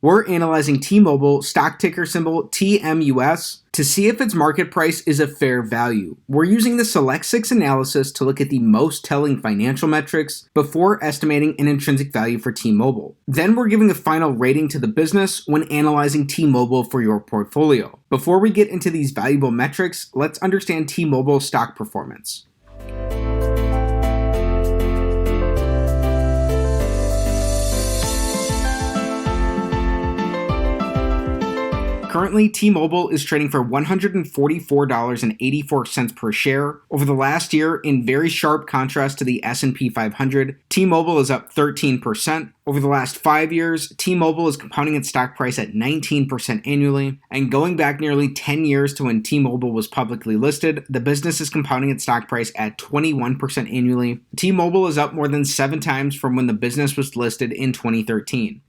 We're analyzing T-Mobile, stock ticker symbol TMUS, to see if its market price is a fair value. We're using the Select 6 analysis to look at the most telling financial metrics before estimating an intrinsic value for T-Mobile. Then we're giving a final rating to the business when analyzing T-Mobile for your portfolio. Before we get into these valuable metrics, let's understand T-Mobile's stock performance. Currently, T-Mobile is trading for $144.84 per share. Over the last year, in very sharp contrast to the S&P 500, T-Mobile is up 13%. Over the last 5 years, T-Mobile is compounding its stock price at 19% annually. And going back nearly 10 years to when T-Mobile was publicly listed, the business is compounding its stock price at 21% annually. T-Mobile is up more than 7 times from when the business was listed in 2013.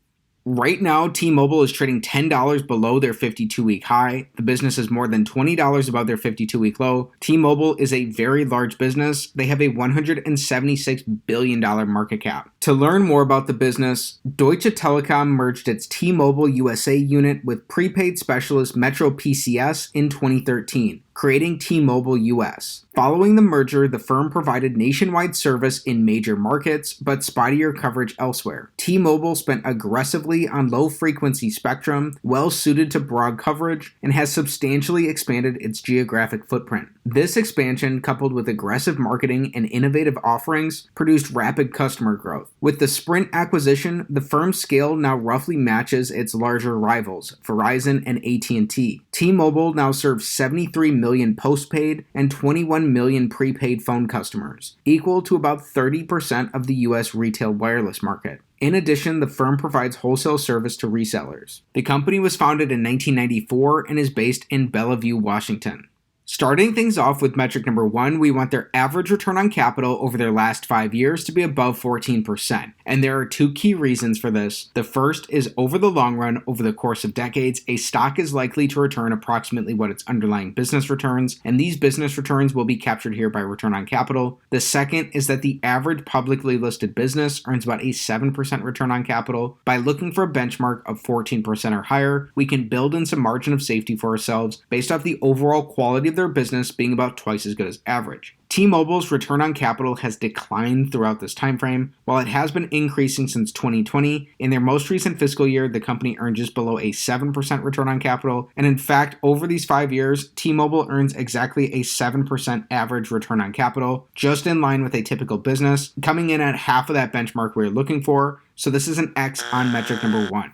Right now, T-Mobile is trading $10 below their 52-week high. The business is more than $20 above their 52-week low. T-Mobile is a very large business. They have a $176 billion market cap. To learn more about the business, Deutsche Telekom merged its T-Mobile USA unit with prepaid specialist Metro PCS in 2013, creating T-Mobile US. Following the merger, the firm provided nationwide service in major markets, but spottier coverage elsewhere. T-Mobile spent aggressively on low-frequency spectrum, well-suited to broad coverage, and has substantially expanded its geographic footprint. This expansion, coupled with aggressive marketing and innovative offerings, produced rapid customer growth. With the Sprint acquisition, the firm's scale now roughly matches its larger rivals, Verizon and AT&T. T-Mobile now serves 73 million postpaid and 21 million prepaid phone customers, equal to about 30% of the US retail wireless market. In addition, the firm provides wholesale service to resellers. The company was founded in 1994 and is based in Bellevue, Washington. Starting things off with metric number 1, we want their average return on capital over their last 5 years to be above 14%. And there are 2 key reasons for this. The first is over the long run, over the course of decades, a stock is likely to return approximately what its underlying business returns, and these business returns will be captured here by return on capital. The second is that the average publicly listed business earns about a 7% return on capital. By looking for a benchmark of 14% or higher, we can build in some margin of safety for ourselves based off the overall quality of their business being about twice as good as average. T-Mobile's return on capital has declined throughout this time frame. While it has been increasing since 2020, in their most recent fiscal year, the company earned just below a 7% return on capital. And in fact, over these 5 years, T-Mobile earns exactly a 7% average return on capital, just in line with a typical business, coming in at half of that benchmark we're looking for. So this is an X on metric number 1.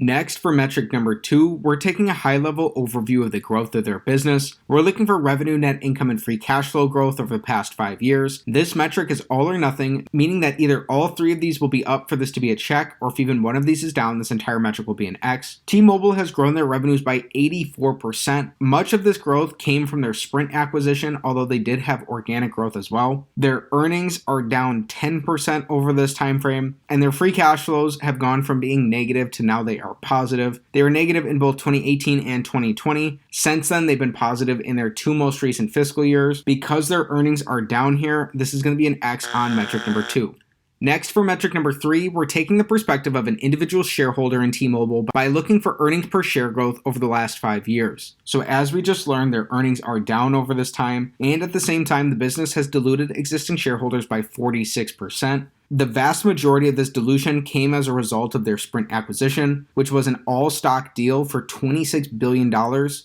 Next, for metric number 2, we're taking a high-level overview of the growth of their business. We're looking for revenue, net income, and free cash flow growth over the past 5 years. This metric is all or nothing, meaning that either all 3 of these will be up for this to be a check, or if even one of these is down, this entire metric will be an X. T-Mobile has grown their revenues by 84%. Much of this growth came from their Sprint acquisition, although they did have organic growth as well. Their earnings are down 10% over this time frame, and their free cash flows have gone from being negative to now they are positive. They were negative in both 2018 and 2020. Since then, they've been positive in their 2 most recent fiscal years. Because their earnings are down here, this is going to be an X on metric number 2. Next, for metric number 3, we're taking the perspective of an individual shareholder in T-Mobile by looking for earnings per share growth over the last 5 years. So as we just learned, their earnings are down over this time, and at the same time, the business has diluted existing shareholders by 46%. The vast majority of this dilution came as a result of their Sprint acquisition, which was an all-stock deal for $26 billion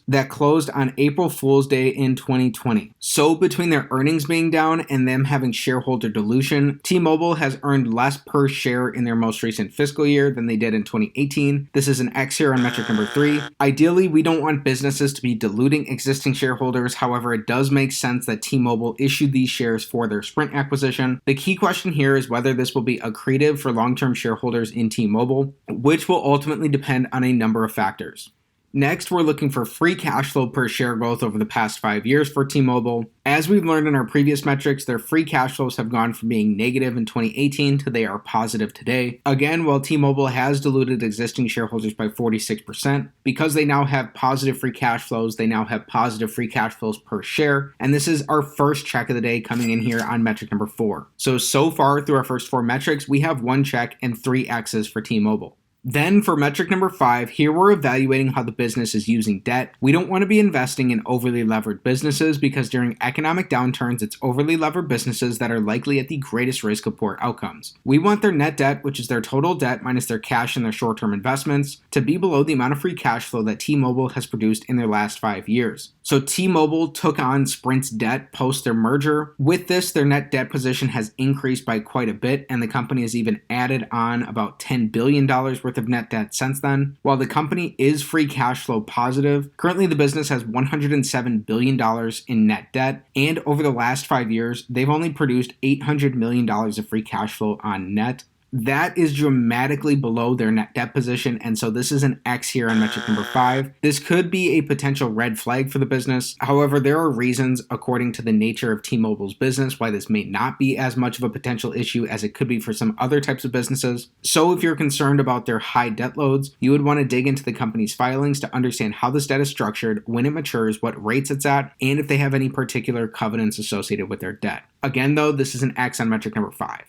that closed on April Fool's Day in 2020. So between their earnings being down and them having shareholder dilution, T-Mobile has earned less per share in their most recent fiscal year than they did in 2018. This is an X here on metric number 3. Ideally, we don't want businesses to be diluting existing shareholders. However, it does make sense that T-Mobile issued these shares for their Sprint acquisition. The key question here is whether this will be accretive for long-term shareholders in T-Mobile, which will ultimately depend on a number of factors. Next, we're looking for free cash flow per share growth over the past 5 years for T-Mobile. As we've learned in our previous metrics, their free cash flows have gone from being negative in 2018 to they are positive today. Again, while T-Mobile has diluted existing shareholders by 46%, because they now have positive free cash flows, they now have positive free cash flows per share. And this is our first check of the day coming in here on metric number 4. So far through our first 4 metrics, we have 1 check and 3 X's for T-Mobile. Then for metric number 5, here we're evaluating how the business is using debt. We don't want to be investing in overly levered businesses because during economic downturns, it's overly levered businesses that are likely at the greatest risk of poor outcomes. We want their net debt, which is their total debt minus their cash and their short-term investments, to be below the amount of free cash flow that T-Mobile has produced in their last 5 years. So T-Mobile took on Sprint's debt post their merger. With this, their net debt position has increased by quite a bit, and the company has even added on about $10 billion worth of net debt since then. While the company is free cash flow positive, currently the business has $107 billion in net debt, and over the last 5 years, they've only produced $800 million of free cash flow on net. That is dramatically below their net debt position, and so this is an X here on metric number 5. This could be a potential red flag for the business. However, there are reasons, according to the nature of T-Mobile's business, why this may not be as much of a potential issue as it could be for some other types of businesses. So if you're concerned about their high debt loads, you would want to dig into the company's filings to understand how this debt is structured, when it matures, what rates it's at, and if they have any particular covenants associated with their debt. Again, though, this is an X on metric number 5.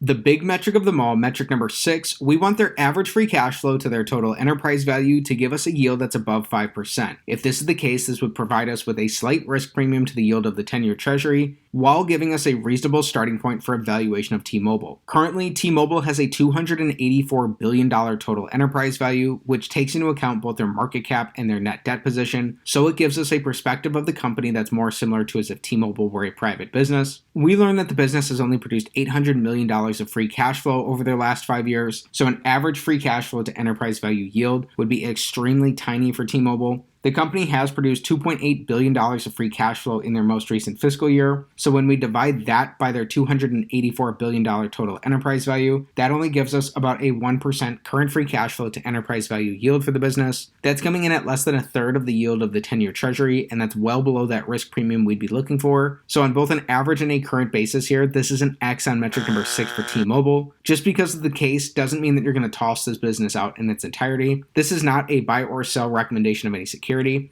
The big metric of them all, metric number 6, we want their average free cash flow to their total enterprise value to give us a yield that's above 5%. If this is the case, this would provide us with a slight risk premium to the yield of the 10-year treasury, while giving us a reasonable starting point for a valuation of T-Mobile. Currently, T-Mobile has a $284 billion total enterprise value, which takes into account both their market cap and their net debt position, so it gives us a perspective of the company that's more similar to as if T-Mobile were a private business. We learned that the business has only produced $800 million of free cash flow over their last 5 years, so an average free cash flow to enterprise value yield would be extremely tiny for T-Mobile. The company has produced $2.8 billion of free cash flow in their most recent fiscal year, so when we divide that by their $284 billion total enterprise value, that only gives us about a 1% current free cash flow to enterprise value yield for the business. That's coming in at less than a third of the yield of the 10-year treasury, and that's well below that risk premium we'd be looking for. So on both an average and a current basis here, this is an X on metric number 6 for T-Mobile. Just because of the case doesn't mean that you're going to toss this business out in its entirety. This is not a buy or sell recommendation of any security,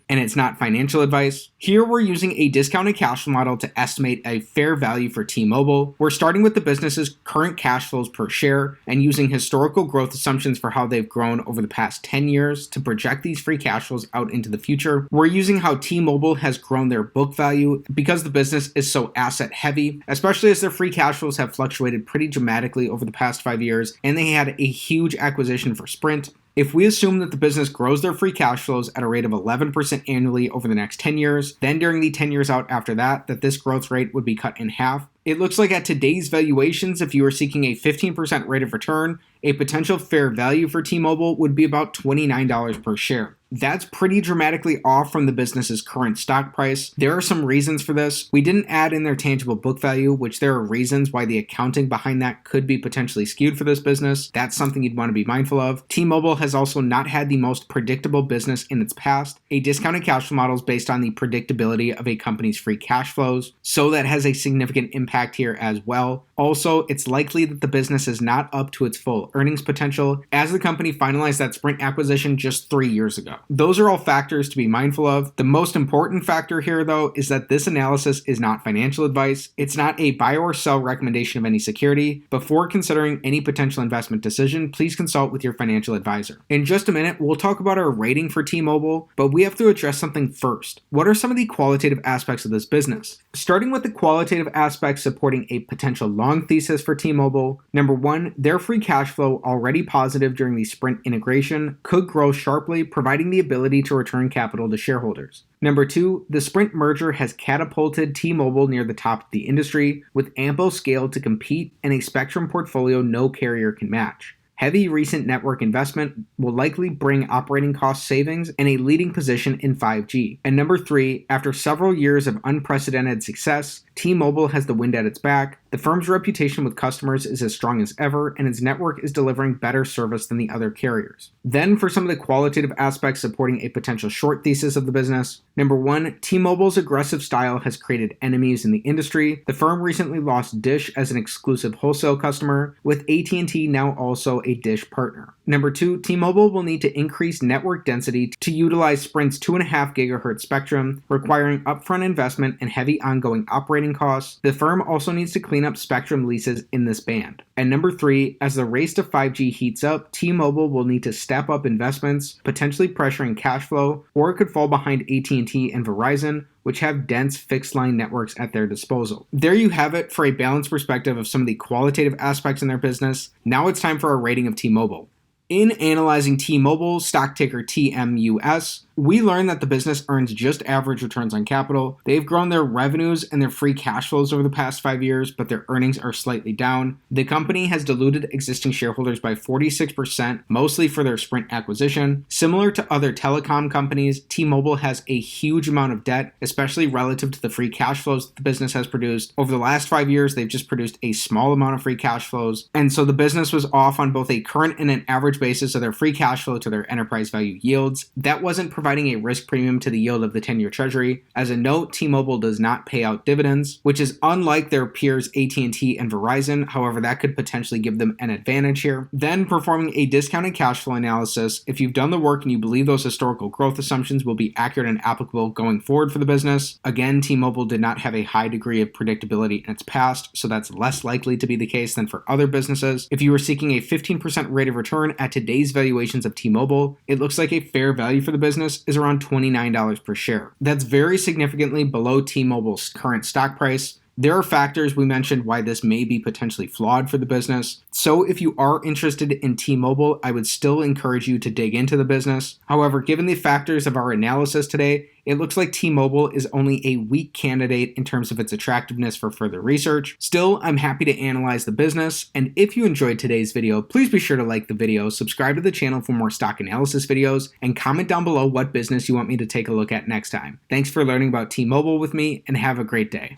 and it's not financial advice. Here we're using a discounted cash flow model to estimate a fair value for T-Mobile. We're starting with the business's current cash flows per share and using historical growth assumptions for how they've grown over the past 10 years to project these free cash flows out into the future. We're using how T-Mobile has grown their book value because the business is so asset heavy, especially as their free cash flows have fluctuated pretty dramatically over the past 5 years, and they had a huge acquisition for Sprint. If we assume that the business grows their free cash flows at a rate of 11% annually over the next 10 years, then during the 10 years out after that this growth rate would be cut in half. It looks like at today's valuations, if you were seeking a 15% rate of return, a potential fair value for T-Mobile would be about $29 per share. That's pretty dramatically off from the business's current stock price. There are some reasons for this. We didn't add in their tangible book value, which there are reasons why the accounting behind that could be potentially skewed for this business. That's something you'd want to be mindful of. T-Mobile has also not had the most predictable business in its past. A discounted cash flow model is based on the predictability of a company's free cash flows, so that has a significant impact here as well. Also, it's likely that the business is not up to its full earnings potential, as the company finalized that Sprint acquisition just 3 years ago. Those are all factors to be mindful of. The most important factor here, though, is that this analysis is not financial advice. It's not a buy or sell recommendation of any security. Before considering any potential investment decision, please consult with your financial advisor. In just a minute, we'll talk about our rating for T-Mobile, but we have to address something first. What are some of the qualitative aspects of this business? Starting with the qualitative aspects supporting a potential long thesis for T-Mobile, number 1, their free cash flow, already positive during the Sprint integration, could grow sharply, providing the ability to return capital to shareholders. Number 2, the Sprint merger has catapulted T-Mobile near the top of the industry, with ample scale to compete and a spectrum portfolio no carrier can match. Heavy recent network investment will likely bring operating cost savings and a leading position in 5G. And number 3, after several years of unprecedented success, T-Mobile has the wind at its back. The firm's reputation with customers is as strong as ever, and its network is delivering better service than the other carriers. Then for some of the qualitative aspects supporting a potential short thesis of the business. Number 1, T-Mobile's aggressive style has created enemies in the industry. The firm recently lost Dish as an exclusive wholesale customer, with AT&T now also a Dish partner. Number 2, T-Mobile will need to increase network density to utilize Sprint's 2.5 GHz spectrum, requiring upfront investment and heavy ongoing operating costs. The firm also needs to clean clean up spectrum leases in this band. And number 3, as the race to 5G heats up, T-Mobile will need to step up investments, potentially pressuring cash flow, or it could fall behind AT&T and Verizon, which have dense fixed-line networks at their disposal. There you have it for a balanced perspective of some of the qualitative aspects in their business. Now it's time for a rating of T-Mobile. In analyzing T-Mobile, stock ticker TMUS, we learned that the business earns just average returns on capital. They've grown their revenues and their free cash flows over the past 5 years, but their earnings are slightly down. The company has diluted existing shareholders by 46%, mostly for their Sprint acquisition. Similar to other telecom companies, T-Mobile has a huge amount of debt, especially relative to the free cash flows the business has produced. Over the last 5 years, they've just produced a small amount of free cash flows, and so the business was off on both a current and an average basis of their free cash flow to their enterprise value yields. That wasn't providing a risk premium to the yield of the 10-year treasury. As a note, T-Mobile does not pay out dividends, which is unlike their peers AT&T and Verizon. However, that could potentially give them an advantage here. Then performing a discounted cash flow analysis. If you've done the work and you believe those historical growth assumptions will be accurate and applicable going forward for the business, again, T-Mobile did not have a high degree of predictability in its past, so that's less likely to be the case than for other businesses. If you were seeking a 15% rate of return at today's valuations of T-Mobile, it looks like a fair value for the business is around $29 per share. That's very significantly below T-Mobile's current stock price. There are factors we mentioned why this may be potentially flawed for the business. So if you are interested in T-Mobile, I would still encourage you to dig into the business. However, given the factors of our analysis today, it looks like T-Mobile is only a weak candidate in terms of its attractiveness for further research. Still, I'm happy to analyze the business, and if you enjoyed today's video, please be sure to like the video, subscribe to the channel for more stock analysis videos, and comment down below what business you want me to take a look at next time. Thanks for learning about T-Mobile with me, and have a great day.